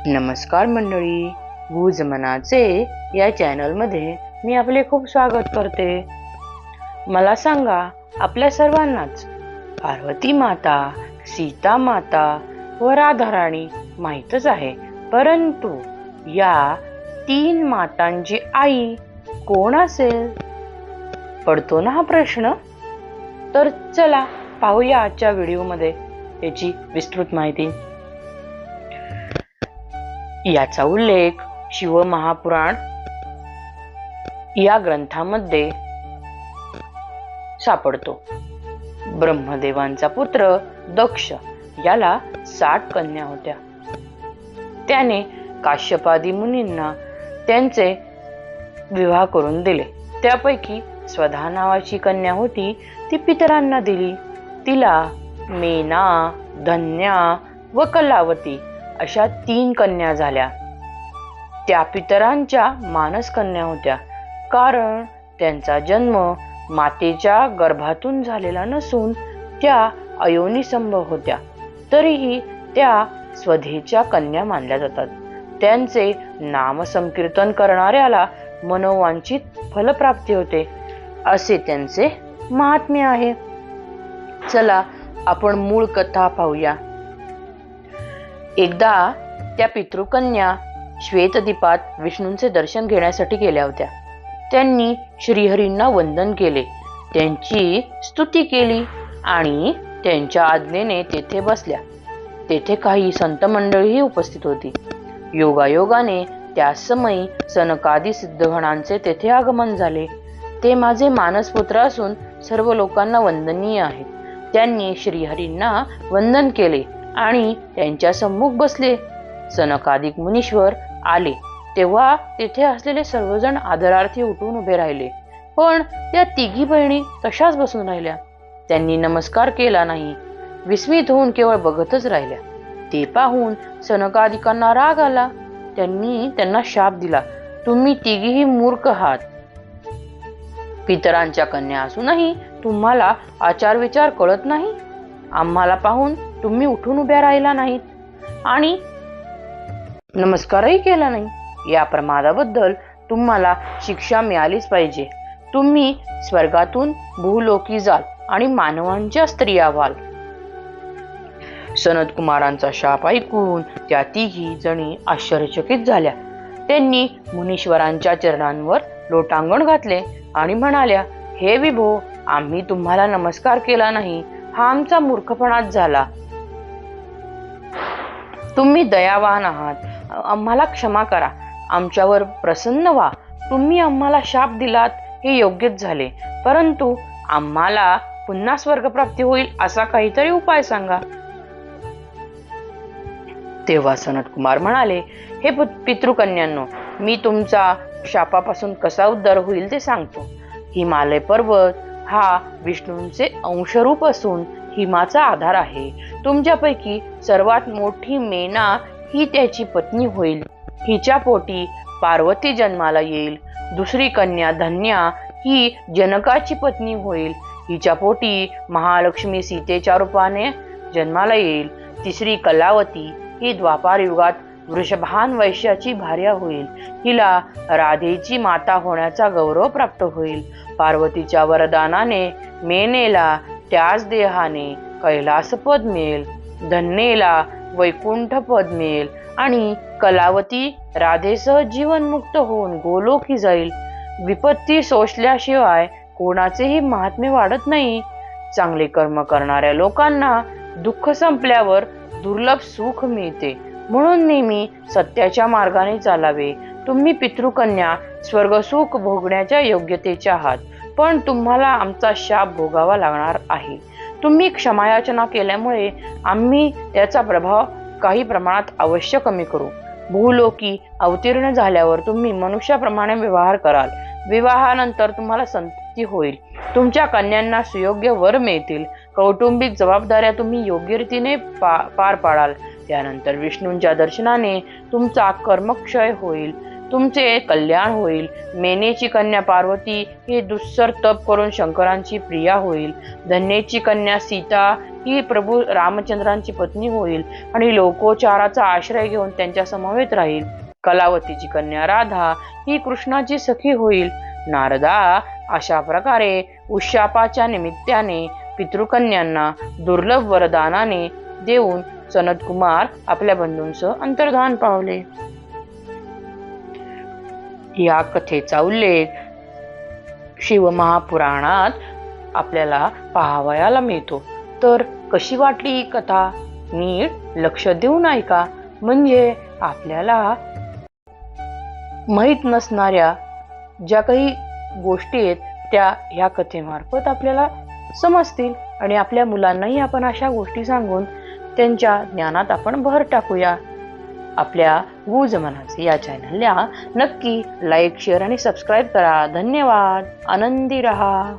नमस्कार मंडळी, गुज मनाचे या चॅनलमध्ये मी आपले खूप स्वागत करते. मला सांगा, आपल्या सर्वांनाच पार्वती माता, सीता माता व राधाराणी माहीतच आहे, परंतु या 3 मातांची आई कोण असेल पडतो ना हा प्रश्न. तर चला पाहूया आजच्या व्हिडिओमध्ये याची विस्तृत माहिती. याचा उल्लेख शिवमहापुराण या ग्रंथामध्ये सापडतो. ब्रह्मदेवांचा पुत्र दक्ष याला 60 कन्या होत्या. त्याने काश्यपादी मुनींना त्यांचे विवाह करून दिले. त्यापैकी स्वधा नावाची कन्या होती, ती पितरांना दिली. तिला मेना, धन्या व कलावती अशा 3 कन्या झाल्या. त्या पितरांच्या मानस कन्या होत्या, कारण त्यांचा जन्म मातेच्या गर्भातून झालेला नसून त्या अयोनिसंभव होत्या. तरीही त्या स्वधेच्या कन्या मानल्या जातात. त्यांचे नाम संकीर्तन करणाऱ्याला मनोवांछित फलप्राप्ती होते, असे त्यांचे महात्म्य आहे. चला आपण मूळ कथा पाहूया. एकदा त्या पितृकन्या श्वेतदीपात विष्णूंचे दर्शन घेण्यासाठी गेल्या होत्या. त्यांनी श्रीहरींना वंदन केले, त्यांची स्तुती केली आणि त्यांच्या आज्ञेने तेथे बसल्या. तेथे काही संत मंडळीही उपस्थित होती. योगायोगाने त्या समयी सनकादी सिद्धगणांचे तेथे आगमन झाले. ते माझे मानसपुत्र असून सर्व लोकांना वंदनीय आहेत. त्यांनी श्रीहरींना वंदन केले आणि त्यांच्या सम्मुख बसले. सनकादिक मुनीश्वर आले तेव्हा तेथे असलेले सर्वजण आदरार्थी उठून उभे राहिले, पण त्या 3 बहिणी तशाच बसून राहिल्या. त्यांनी नमस्कार केला नाही, विस्मित होऊन केवळ बघतच राहिल्या. ते पाहून सनकादिकांना राग आला. त्यांनी त्यांना शाप दिला, तुम्ही 3ही मूर्ख आहात. पितरांच्या कन्या असूनही तुम्हाला आचार विचार कळत नाही. आम्हाला पाहून तुम्ही उठून उभ्या राहिला नाहीत आणि नमस्कारही केला नाही. या प्रमादाबद्दल तुम्हाला शिक्षा मिळालीच पाहिजे. तुम्ही स्वर्गातून भूलोकी जाल आणि मानवांच्या स्त्रिया व्हाल. सनत कुमारांचा शाप ऐकून त्या 3 जणी आश्चर्यचकित झाल्या. त्यांनी मुनीश्वरांच्या चरणांवर लोटांगण घातले आणि म्हणाल्या, हे विभो, आम्ही तुम्हाला नमस्कार केला नाही, हा आमचा मूर्खपणाच झाला. तुम्ही दयावान आहात, आम्हाला क्षमा करा, आमच्यावर प्रसन्न व्हा. तुम्ही आम्हाला शाप दिलात हे योग्यच झाले, परंतु आम्हाला पुन्हा स्वर्गप्राप्ती होईल असा काहीतरी उपाय सांगा. तेव्हा सनत कुमार म्हणाले, हे पितृकन्यांनो, मी तुमचा शापापासून कसा उद्धार होईल ते सांगतो. हिमालय पर्वत हा विष्णूंचे अंशरूप असून हिमाचा आधार आहे. तुमच्यापैकी सर्वात मोठी मेना ही त्याची पत्नी होईल. हिच्या पोटी पार्वती जन्माला येईल. दुसरी कन्या धन्या ही जनकाची पत्नी होईल. हिच्या पोटी महालक्ष्मी सीतेच्या रूपाने जन्माला येईल. तिसरी कलावती ही द्वापार युगात वृषभान वैश्याची भार्या होईल. हिला राधेची माता होण्याचा गौरव प्राप्त होईल. पार्वतीच्या वरदानाने मेनेला त्याच देहाने कैलासपद मिळेल. धन्येला वैकुंठ पद मिळेल आणि कलावती राधेसह जीवनमुक्त होऊन गोलोकी जाईल. विपत्ती सोसल्याशिवाय कोणाचेही महात्म्य वाढत नाही. चांगले कर्म करणाऱ्या लोकांना दुःख संपल्यावर दुर्लभ सुख मिळते, म्हणून नेहमी सत्याच्या मार्गाने चालावे. तुम्ही पितृकन्या स्वर्गसुख भोगण्याच्या योग्यतेच्या आहात, पण तुम्हाला आमचा शाप भोगावा लागणार आहे. तुम्ही क्षमायाचना केल्यामुळे आम्ही त्याचा प्रभाव काही प्रमाणात अवश्य कमी करू. भूलोकी अवतीर्ण झाल्यावर तुम्ही मनुष्याप्रमाणे व्यवहार कराल. विवाहानंतर तुम्हाला संतती होईल. तुमच्या कन्यांना सुयोग्य वर मिळतील. कौटुंबिक जबाबदाऱ्या तुम्ही योग्य रीतीने पार पाडाल. त्यानंतर विष्णूंच्या दर्शनाने तुमचा कर्मक्षय होईल, तुमचे कल्याण होईल. मेनेची कन्या पार्वती ही दुस्सर तप करून शंकरांची प्रिया होईल. धन्येची कन्या सीता ही प्रभू रामचंद्रांची पत्नी होईल आणि लोकोचाराचा आश्रय घेऊन त्यांच्या समवेत राहील. कलावतीची कन्या राधा ही कृष्णाची सखी होईल. नारदा अशा प्रकारे उशापाच्या निमित्ताने पितृकन्यांना दुर्लभ वरदानाने देऊन सनत कुमार आपल्या बंधूंसह अंतर्धान पावले. या कथेचा उल्लेख शिवमहापुराणात आपल्याला पाहावयाला मिळतो. तर कशी वाटली ही कथा? नीट लक्ष देऊन ऐका, म्हणजे आपल्याला माहीत नसणाऱ्या ज्या काही गोष्टी आहेत त्या ह्या कथेमार्फत आपल्याला समजतील आणि आपल्या मुलांनाही आपण अशा गोष्टी सांगून त्यांच्या ज्ञानात आपण भर टाकूया. आपल्या गुज मनाचे या चॅनलला नक्की लाईक, शेअर आणि सबस्क्राईब करा. धन्यवाद. आनंदी रहा.